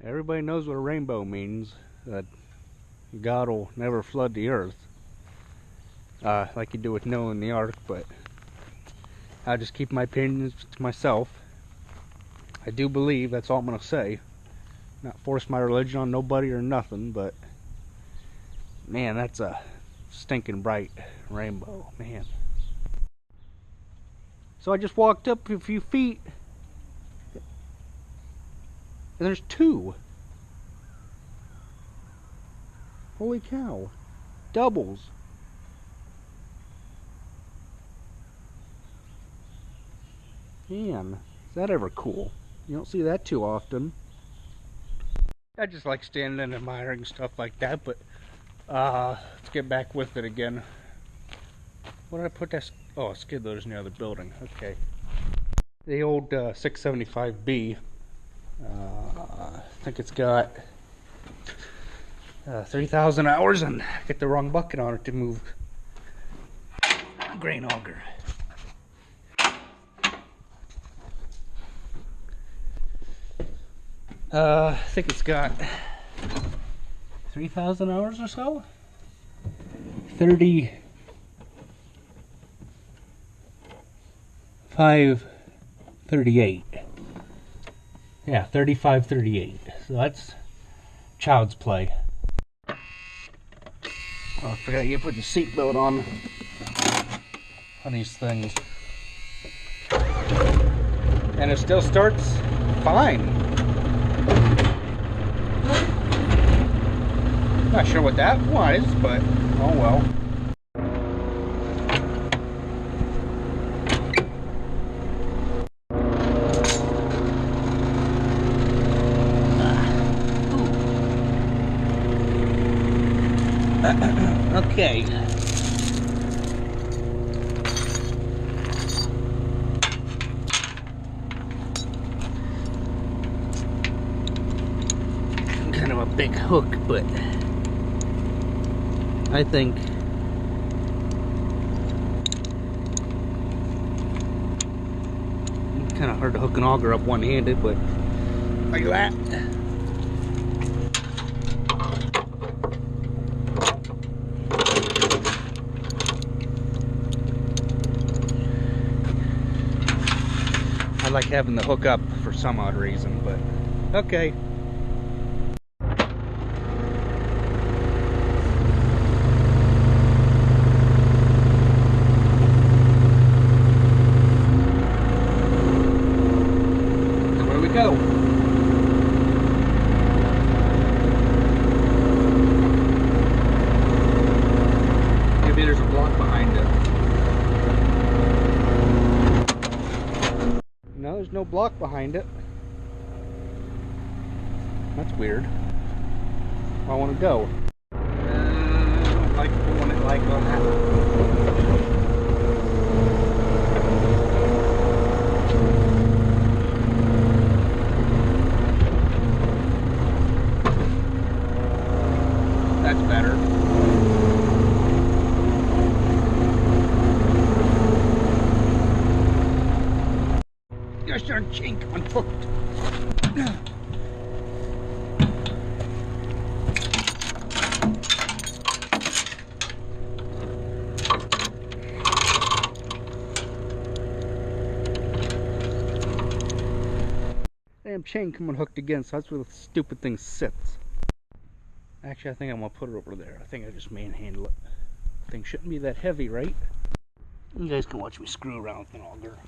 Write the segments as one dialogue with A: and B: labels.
A: Everybody knows what a rainbow means, that God will never flood the earth, like you do with Noah and the ark, but I just keep my opinions to myself. I do believe, that's all I'm going to say. Not force my religion on nobody or nothing, but man, that's a stinking bright rainbow, man. So I just walked up a few feet, and there's two. Holy cow. Doubles. Man, is that ever cool? You don't see that too often. I just like standing and admiring stuff like that, but let's get back with it again. What did I put that? Oh, skid loader's near the building. Okay. The old 675B. I think it's got 3,000 hours, and get the wrong bucket on it to move grain auger. I think it's got 3,000 hours or so. 3538. Yeah, 3538. So that's child's play. Oh, I forgot you put the seatbelt on these things. And it still starts fine. Not sure what that was, but oh well. Okay. Kind of a big hook, but I think it's kind of hard to hook an auger up one-handed, but like that. I like having the hook up for some odd reason, but okay. Where we go? Maybe there's a block behind it. No, there's no block behind it. That's weird. I want to go. I don't like pulling it like on that. That's better. Gosh darn chink, unhooked. Damn chain coming hooked again, so that's where the stupid thing sits. Actually, I think I'm gonna put it over there. I think I just manhandle it. Thing shouldn't be that heavy, right? You guys can watch me screw around with an auger.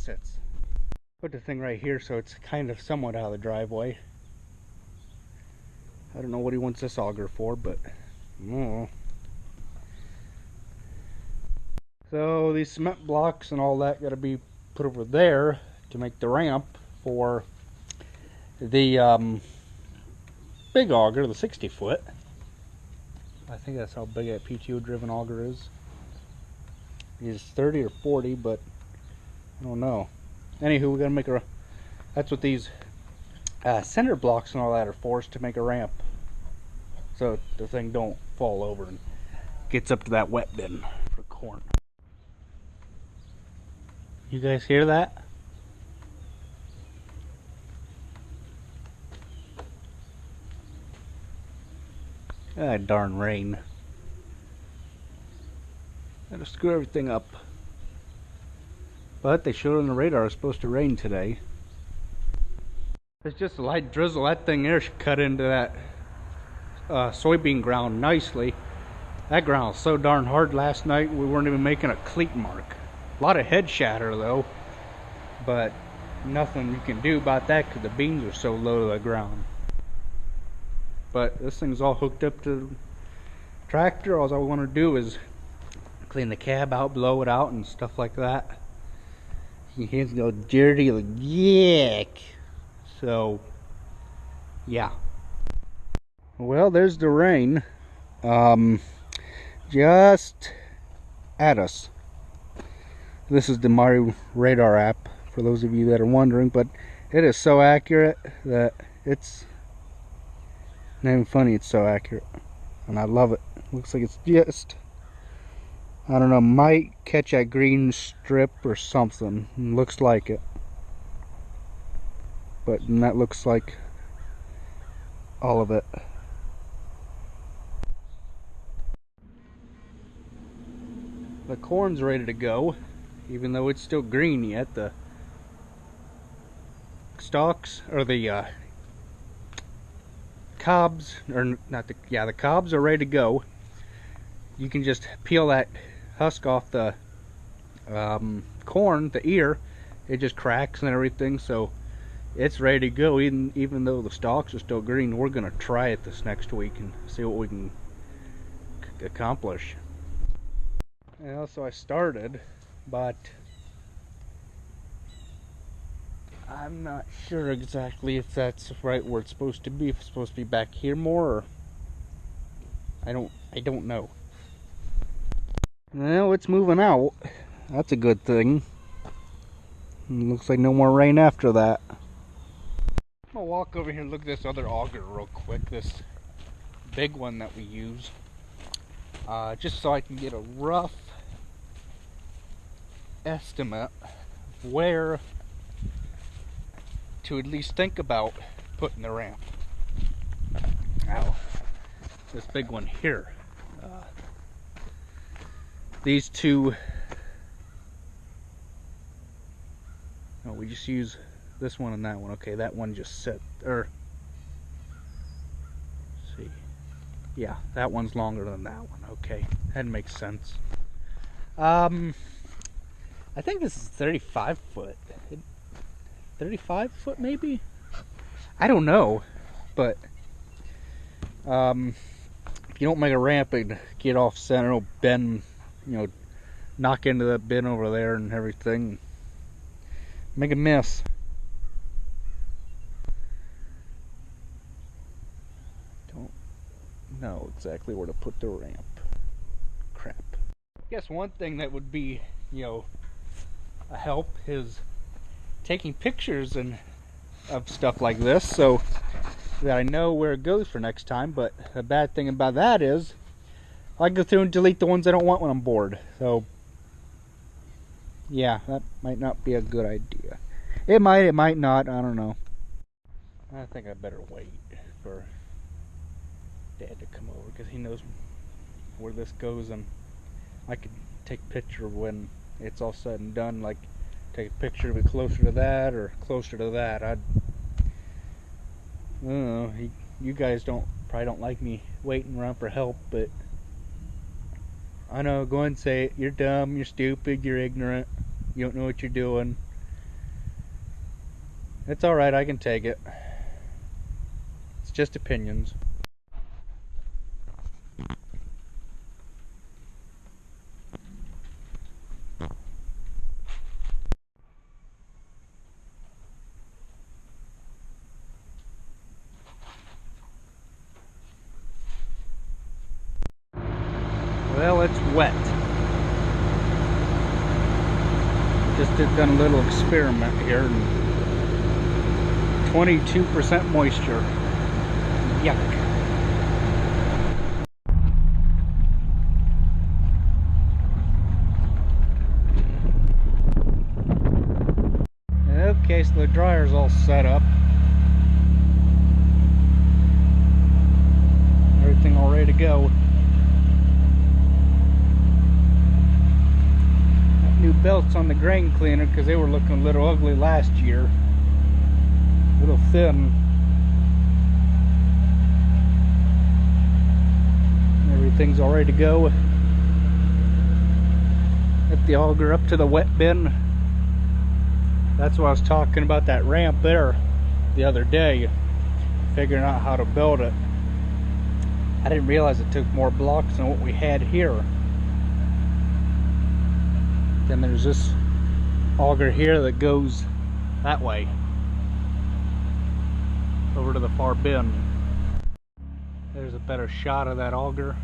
A: sits. Put the thing right here so it's kind of somewhat out of the driveway. I don't know what he wants this auger for, but so these cement blocks and all that got to be put over there to make the ramp for the big auger, the 60-foot. I think that's how big that PTO driven auger is. It's 30 or 40, but I don't know. Anywho, we gotta make a. That's what these center blocks and all that are for, to make a ramp, so the thing don't fall over and gets up to that wet bin for corn. You guys hear that? Ah, darn rain. That'll screw everything up. But they showed on the radar it's supposed to rain today. It's just a light drizzle. That thing there should cut into that soybean ground nicely. That ground was so darn hard last night we weren't even making a cleat mark. A lot of head shatter though, but nothing you can do about that because the beans are so low to the ground. But this thing's all hooked up to the tractor. All I want to do is clean the cab out, blow it out and stuff like that. Your hands go dirty like yuck. So yeah. Well, there's the rain. Just at us. This is the My Radar app, for those of you that are wondering, but it is so accurate that it's not even funny. It's so accurate, and I love it. Looks like it's just, I don't know, might catch that green strip or something. Looks like it, but that looks like all of it. The corn's ready to go, even though it's still green yet. The stalks, or the cobs, or not the, yeah, the cobs are ready to go. You can just peel that husk off the corn, the ear. It just cracks and everything, so it's ready to go. Even though the stalks are still green, we're gonna try it this next week and see what we can accomplish. And so I started, but I'm not sure exactly if that's right where it's supposed to be. If it's supposed to be back here more, or I don't know. Well, it's moving out. That's a good thing. Looks like no more rain after that. I'm gonna walk over here and look at this other auger real quick. This big one that we use, just so I can get a rough estimate where to at least think about putting the ramp. Now, this big one here. These two, no, we just use this one and that one. Okay, that one just set, or let's see, yeah, that one's longer than that one. Okay, that makes sense. I think this is 35 foot. 35 foot maybe? I don't know, but if you don't make a ramp and get off center, it'll bend, you know, knock into that bin over there and everything, make a mess. Don't know exactly where to put the ramp. Crap. I guess one thing that would be, you know, a help is taking pictures and of stuff like this, so that I know where it goes for next time. But the bad thing about that is I go through and delete the ones I don't want when I'm bored. So yeah, that might not be a good idea. It might not, I don't know. I think I better wait for Dad to come over, because he knows where this goes, and I could take a picture when it's all said and done, like take a picture of it closer to that or closer to that. I don't know, you guys probably don't like me waiting around for help, but I know, go ahead and say it. You're dumb, you're stupid, you're ignorant, you don't know what you're doing. It's alright, I can take it. It's just opinions. Well, it's wet. Just done a little experiment here. 22% moisture. Yuck. Okay, so the dryer's all set up. Everything all ready to go. Got new belts on the grain cleaner because they were looking a little ugly last year. A little thin. Everything's all ready to go. Get the auger up to the wet bin. That's what I was talking about, that ramp there the other day, figuring out how to build it. I didn't realize it took more blocks than what we had here. Then there's this auger here that goes that way over to the far bin. There's a better shot of that auger.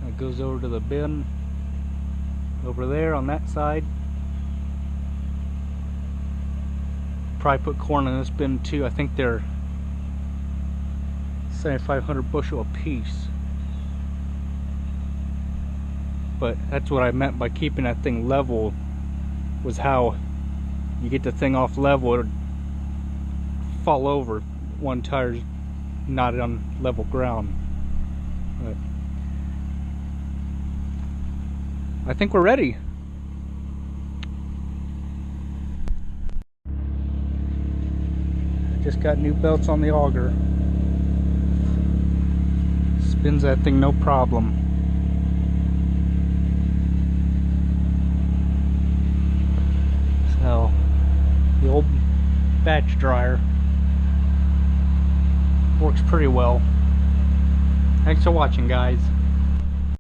A: It goes over to the bin over there on that side. Probably put corn in this bin too. I think they're 7,500 bushel a piece. But that's what I meant by keeping that thing level, was how you get the thing off level, it would fall over. One tire's not on level ground. But I think we're ready. Just got new belts on the auger. Spins that thing no problem. So, the old batch dryer works pretty well. Thanks for watching, guys.